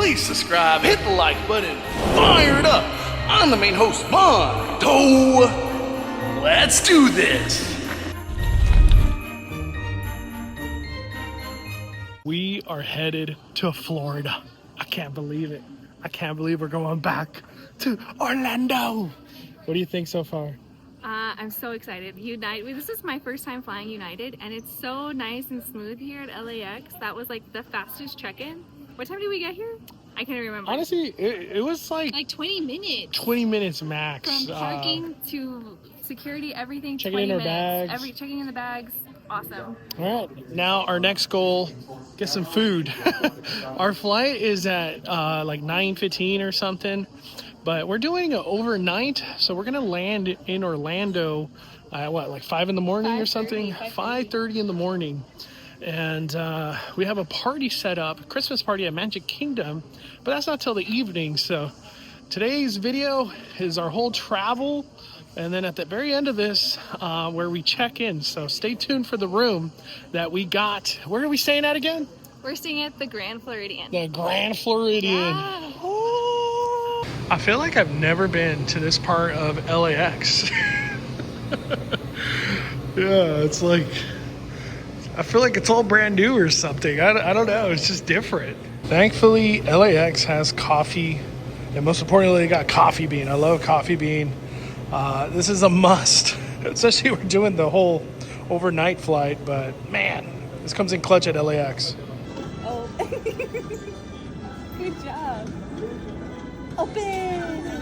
please subscribe, hit the like button, fire it up. I'm the main host, Mondo. Let's do this. We are headed to Florida. I can't believe it. I can't believe we're going back to Orlando. What do you think so far? I'm so excited. This is my first time flying United, and it's so nice and smooth here at LAX. That was like the fastest check-in. What time did we get here? I can't remember. Honestly, it was like 20 minutes. 20 minutes max. From parking to security, everything. Checking in our bags. Checking in the bags. Awesome. All right, now our next goal, get some food. Our flight is at like 9:15 or something, but we're doing an overnight, so we're gonna land in Orlando at like 5 in the morning or something, 5:30 in the morning. And we have a party set up, a Christmas party at Magic Kingdom, but that's not till the evening. So today's video is our whole travel, and then at the very end of this, where we check in. So stay tuned for the room that we got. Where are we staying at again? We're staying at the Grand Floridian. The Grand Floridian. Yeah. Oh. I feel like I've never been to this part of LAX. Yeah, it's like, I feel like it's all brand new or something. I don't know. It's just different. Thankfully, LAX has coffee, and most importantly, they got coffee bean. I love coffee bean. This is a must, especially we're doing the whole overnight flight, but man, this comes in clutch at LAX. Oh, good job. Open.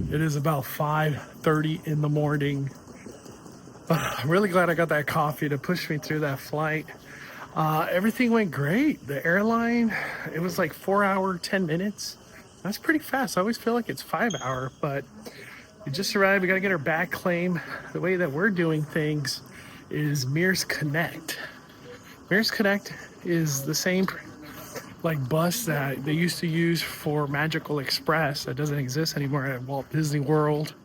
It is about 5:30 in the morning. I'm really glad I got that coffee to push me through that flight. Everything went great. The airline, it was like 4 hour, 10 minutes. That's pretty fast. I always feel like it's 5 hour, but we just arrived. We got to get our bag claim. The way that we're doing things is Mears Connect. Mears Connect is the same like bus that they used to use for Magical Express that doesn't exist anymore at Walt Disney World.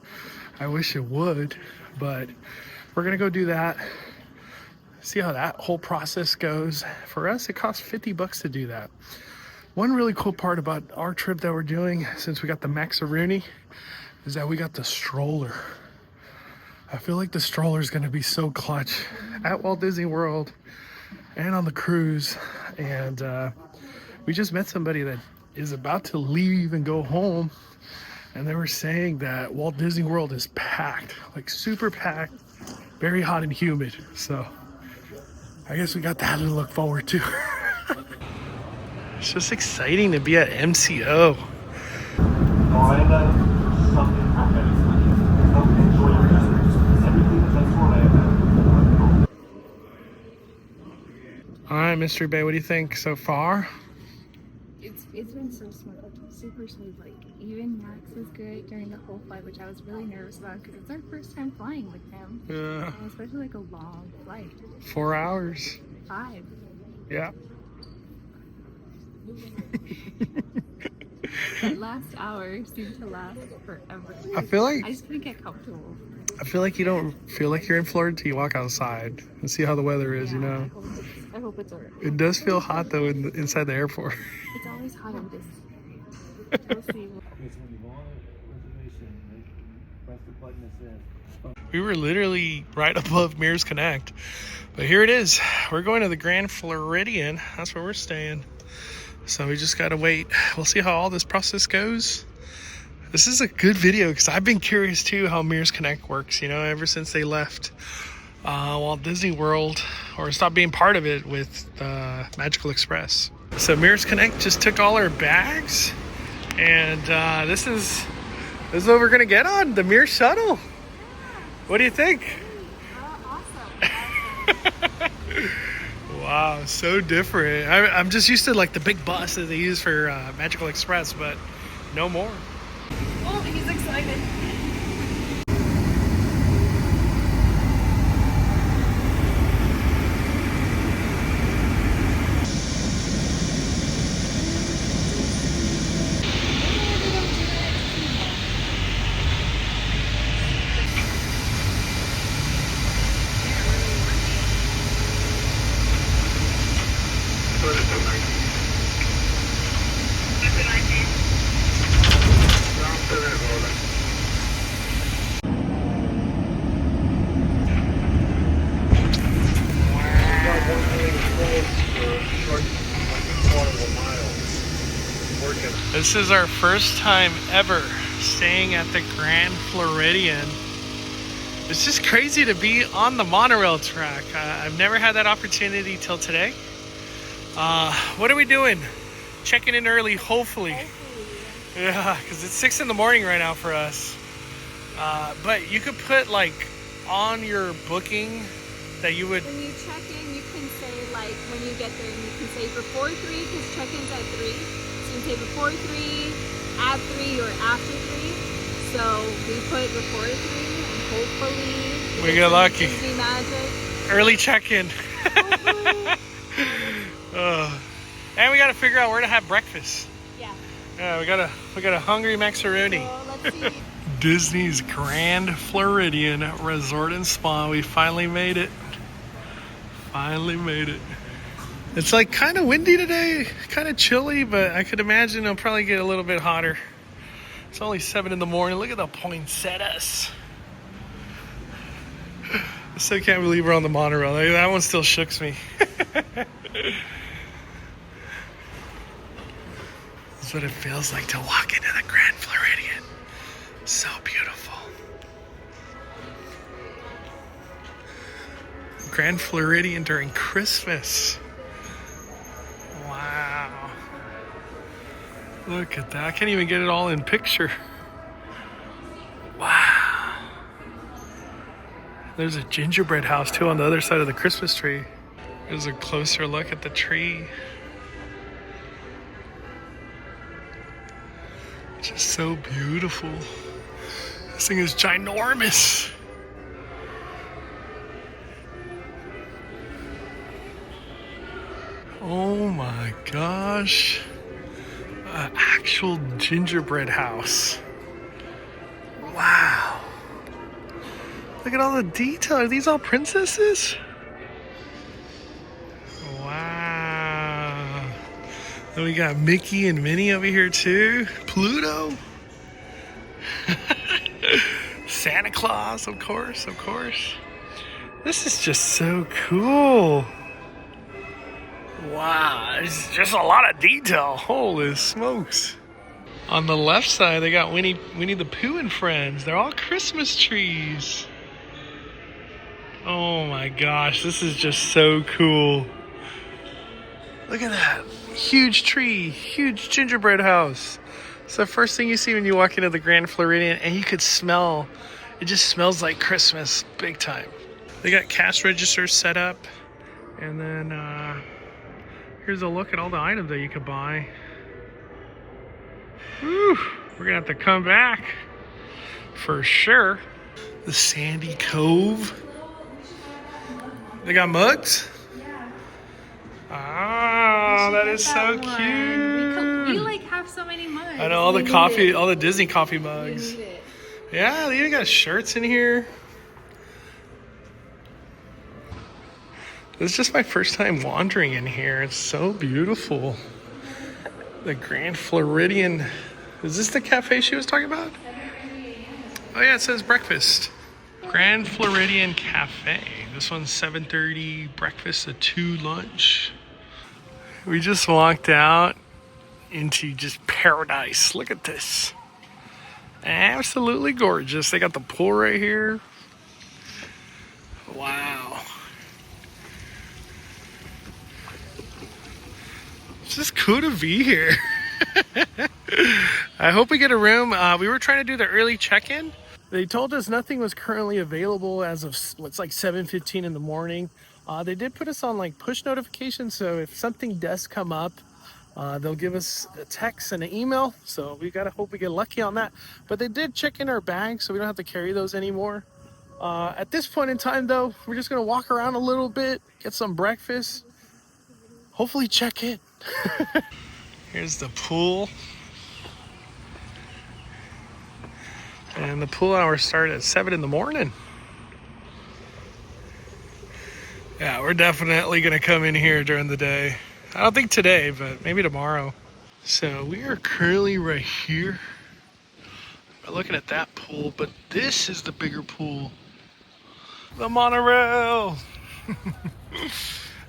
I wish it would, but we're gonna go do that, see how that whole process goes. For us, it costs $50 to do that. One really cool part about our trip that we're doing, since we got the Maxaroonie, is that we got the stroller. I feel like the stroller is gonna be so clutch at Walt Disney World and on the cruise. And we just met somebody that is about to leave and go home, and they were saying that Walt Disney World is packed, like super packed, very hot and humid. So I guess we got that to look forward to. It's just exciting to be at MCO. All right, Mystery Bay, what do you think so far? It's been so smooth, super smooth. Like even Max was good during the whole flight, which I was really nervous about because it's our first time flying with him. Yeah. And especially like a long flight. 4 hours. 5. Yeah. That last hour seemed to last forever. I feel like I just couldn't get comfortable. I feel like you don't feel like you're in Florida until you walk outside and see how the weather is, you know. I hope it's alright. It does feel hot though inside the airport. It's always hot in this. We'll see. We were literally right above Mears Connect, but here it is. We're going to the Grand Floridian. That's where we're staying. So we just gotta wait. We'll see how all this process goes. This is a good video because I've been curious too how Mears Connect works, you know, ever since they left Walt Disney World, or stopped being part of it with Magical Express. So Mears Connect just took all our bags, and this is what we're gonna get on the Mears shuttle. What do you think? Awesome. Wow, so different. I'm just used to like the big bus that they use for Magical Express, but no more. Oh, he's excited. This is our first time ever staying at the Grand Floridian. It's just crazy to be on the monorail track. I've never had that opportunity till today. What are we doing? Checking in early, hopefully. Yeah, because it's 6 in the morning right now for us. But you could put like on your booking that you would... When you check in, you can say like when you get there, you can say before 3 because check-in's at 3. So you can say before 3, at 3, or after 3. So we put before 3 and hopefully we get lucky. Disney magic. Early check-in. And we got to figure out where to have breakfast. Yeah, we got a hungry Maxaroni. So let's see. Disney's Grand Floridian Resort and Spa. We finally made it. Finally made it. It's like kind of windy today, kind of chilly, but I could imagine it'll probably get a little bit hotter. It's only 7 in the morning. Look at the poinsettias. I still can't believe we're on the monorail. That one still shooks me. That's what it feels like to walk into the Grand Floridian. So beautiful. Grand Floridian during Christmas. Wow. Look at that. I can't even get it all in picture. Wow. There's a gingerbread house too on the other side of the Christmas tree. There's a closer look at the tree. Just so beautiful. This thing is ginormous. Oh my gosh. An actual gingerbread house. Wow. Look at all the detail. Are these all princesses? Wow. Then we got Mickey and Minnie over here too. Pluto. Santa Claus, of course, of course. This is just so cool. Wow, it's just a lot of detail. Holy smokes. On the left side, they got Winnie the Pooh and friends. They're all Christmas trees. Oh my gosh, this is just so cool. Look at that. Huge tree, huge gingerbread house. It's the first thing you see when you walk into the Grand Floridian, and you could smell, it just smells like Christmas big time. They got cash registers set up, and then here's a look at all the items that you could buy. Whew, we're gonna have to come back for sure. The Sandy Cove. They got mugs? Oh, that is so cute. We like have so many mugs. I know, all the coffee, all the Disney coffee mugs. Yeah, they even got shirts in here. This is just my first time wandering in here. It's so beautiful. The Grand Floridian. Is this the cafe she was talking about? Oh yeah, it says breakfast. Grand Floridian Cafe. This one's 7:30 breakfast, a 2 lunch. We just walked out into just paradise. Look at this. Absolutely gorgeous. They got the pool right here. Wow. It's just cool to be here. I hope we get a room. We were trying to do the early check-in. They told us nothing was currently available as of it's like 7:15 in the morning. They did put us on like push notifications, so if something does come up, they'll give us a text and an email. So we gotta hope we get lucky on that. But they did check in our bags, so we don't have to carry those anymore. At this point in time, though, we're just gonna walk around a little bit, get some breakfast, hopefully check in. Here's the pool. And the pool hours start at 7 in the morning. Yeah, we're definitely gonna come in here during the day. I don't think today, but maybe tomorrow. So we are currently right here. We're looking at that pool, but this is the bigger pool. The monorail.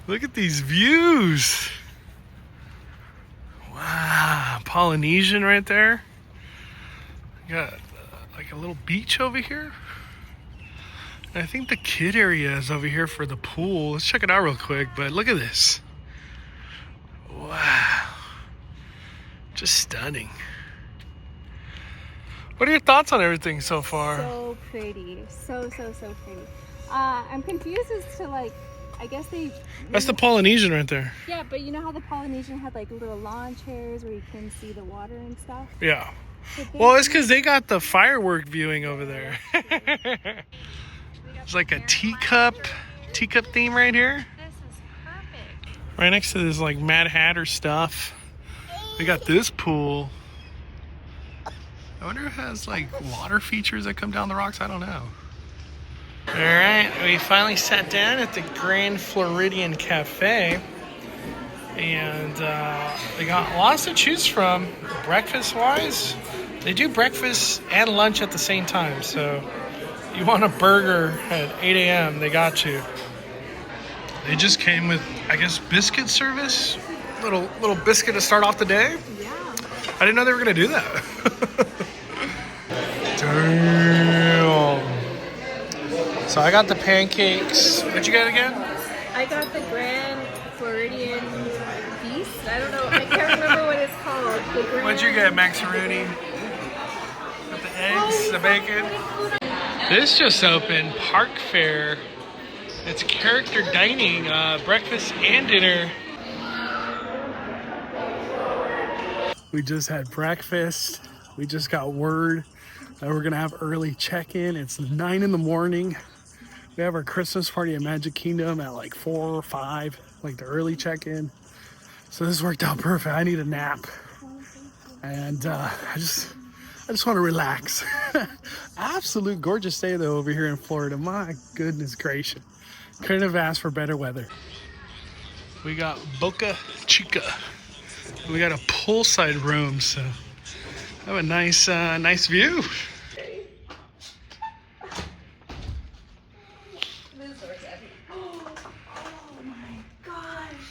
Look at these views. Wow. Wow, Polynesian right there. You got like a little beach over here. And I think the kid area is over here for the pool. Let's check it out real quick, but look at this. Wow. Just stunning. What are your thoughts on everything so far? So pretty. So pretty. I'm confused as to like, I guess they... That's the Polynesian right there. Yeah, but you know how the Polynesian had like little lawn chairs where you can see the water and stuff? Yeah. Well, it's because they got the firework viewing over there. It's like a teacup theme right here. This is perfect. Right next to this like Mad Hatter stuff. We got this pool. I wonder if it has like water features that come down the rocks. I don't know. All right, we finally sat down at the Grand Floridian Cafe. And they got lots to choose from. Breakfast wise, they do breakfast and lunch at the same time. So you want a burger at 8 a.m., they got you. They just came with, I guess, biscuit service. Little biscuit to start off the day. Yeah. I didn't know they were gonna do that. Damn. So I got the pancakes. What'd you get again? I got the Grand Floridian Beast. I don't know. I can't remember what it's called. What'd you get, Maxaroni? Got the eggs, the bacon. This just opened, Park Fair. It's character dining, breakfast and dinner. We just had breakfast. We just got word that we're gonna have early check-in. It's 9 in the morning. We have our Christmas party at Magic Kingdom at like 4 or 5, like the early check-in. So this worked out perfect. I need a nap. And I just want to relax. Absolute gorgeous day though over here in Florida. My goodness gracious. Couldn't have asked for better weather. We got Boca Chica. We got a poolside room, so have a nice view. Oh my gosh.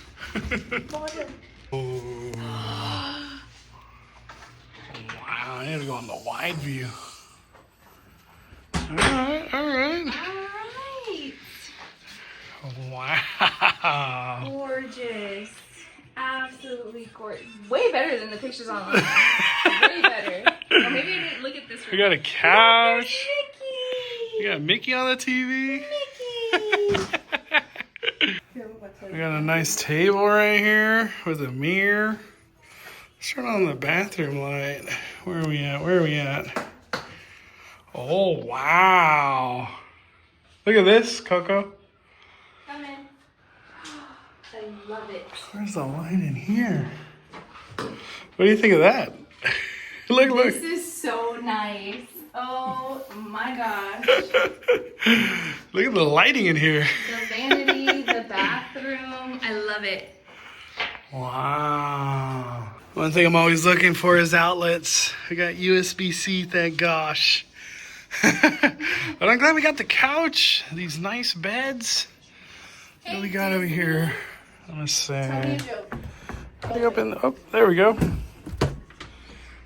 Oh. Wow, I need to go on the wide view. All right. Alright. Wow. Gorgeous. Absolutely gorgeous. Way better than the pictures online. Way better. Or maybe I didn't look at this. We got a couch. Mickey. We got Mickey on the TV. Mickey. We got a nice table right here with a mirror. Let's turn on the bathroom light. Where are we at? Oh, wow. Look at this, Coco. Come in. I love it. Where's the light in here? What do you think of that? Look. This is so nice. Oh my gosh. Look at the lighting in here. The vanity, the bathroom. I love it. Wow. One thing I'm always looking for is outlets. We got USB-C, thank gosh. But I'm glad we got the couch, these nice beds. What do we got over here? Let's see. Tell me a joke. Oh, there we go.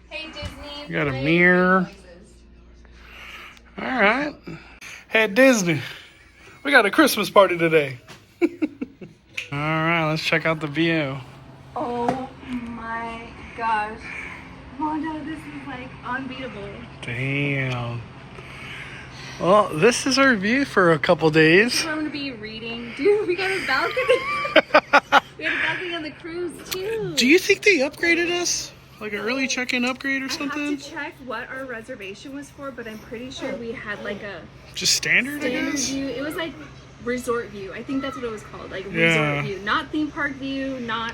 Hey Disney. We got a play mirror. noises. All right. Hey, Disney. We got a Christmas party today. All right, let's check out the view. Oh my gosh. Mondo, this is like unbeatable. Damn. Well, this is our view for a couple days. I'm gonna be reading. Dude, we got a balcony. We had a balcony on the cruise too. Do you think they upgraded us? Like an early check-in upgrade or I something? have to check what our reservation was for, but I'm pretty sure we had like a Just standard, I standard guess? view. It was like resort view. I think that's what it was called. Like Yeah. resort view. Not theme park view, not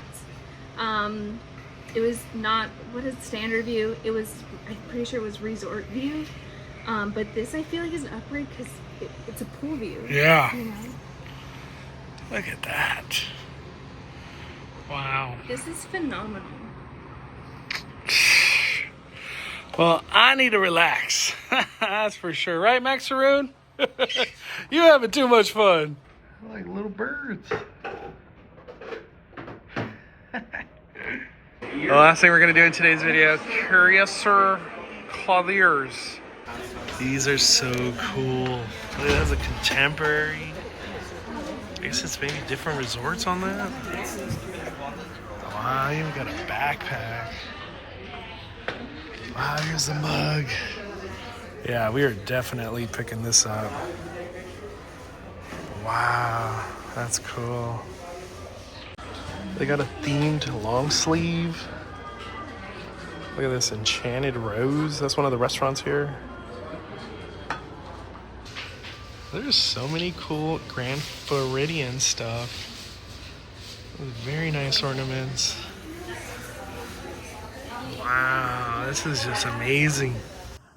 it was not what is standard view. It was, I'm pretty sure it was resort view. But this I feel like is an upgrade because it's a pool view. Yeah. You know? Look at that. Wow. This is phenomenal. Well, I need to relax. That's for sure. Right, Maxaroon? You having too much fun. Like little birds. The last thing we're gonna do in today's video, Curiouser Clothiers. These are so cool. It has a contemporary. I guess it's maybe different resorts on that. Wow, you even got a backpack. Wow, here's the mug. Yeah, we are definitely picking this up. Wow, that's cool. They got a themed long sleeve. Look at this Enchanted Rose. That's one of the restaurants here. There's so many cool Grand Floridian stuff. Very nice ornaments. Wow, this is just amazing.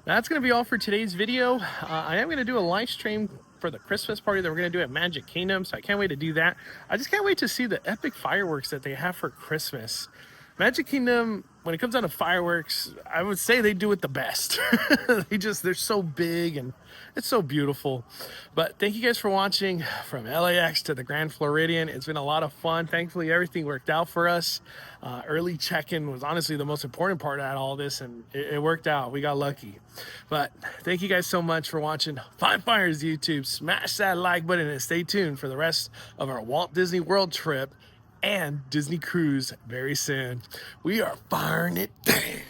That's going to be all for today's video. I am going to do a live stream for the Christmas party that we're going to do at Magic Kingdom, so I can't wait to do that. I just can't wait to see the epic fireworks that they have for Christmas. Magic Kingdom, when it comes down to fireworks, I would say they do it the best. They're so big and it's so beautiful. But thank you guys for watching from LAX to the Grand Floridian. It's been a lot of fun. Thankfully, everything worked out for us. Early check-in was honestly the most important part of all this, and it worked out. We got lucky. But thank you guys so much for watching Five Fires YouTube. Smash that like button and stay tuned for the rest of our Walt Disney World trip and Disney cruise very soon. We are firing it down.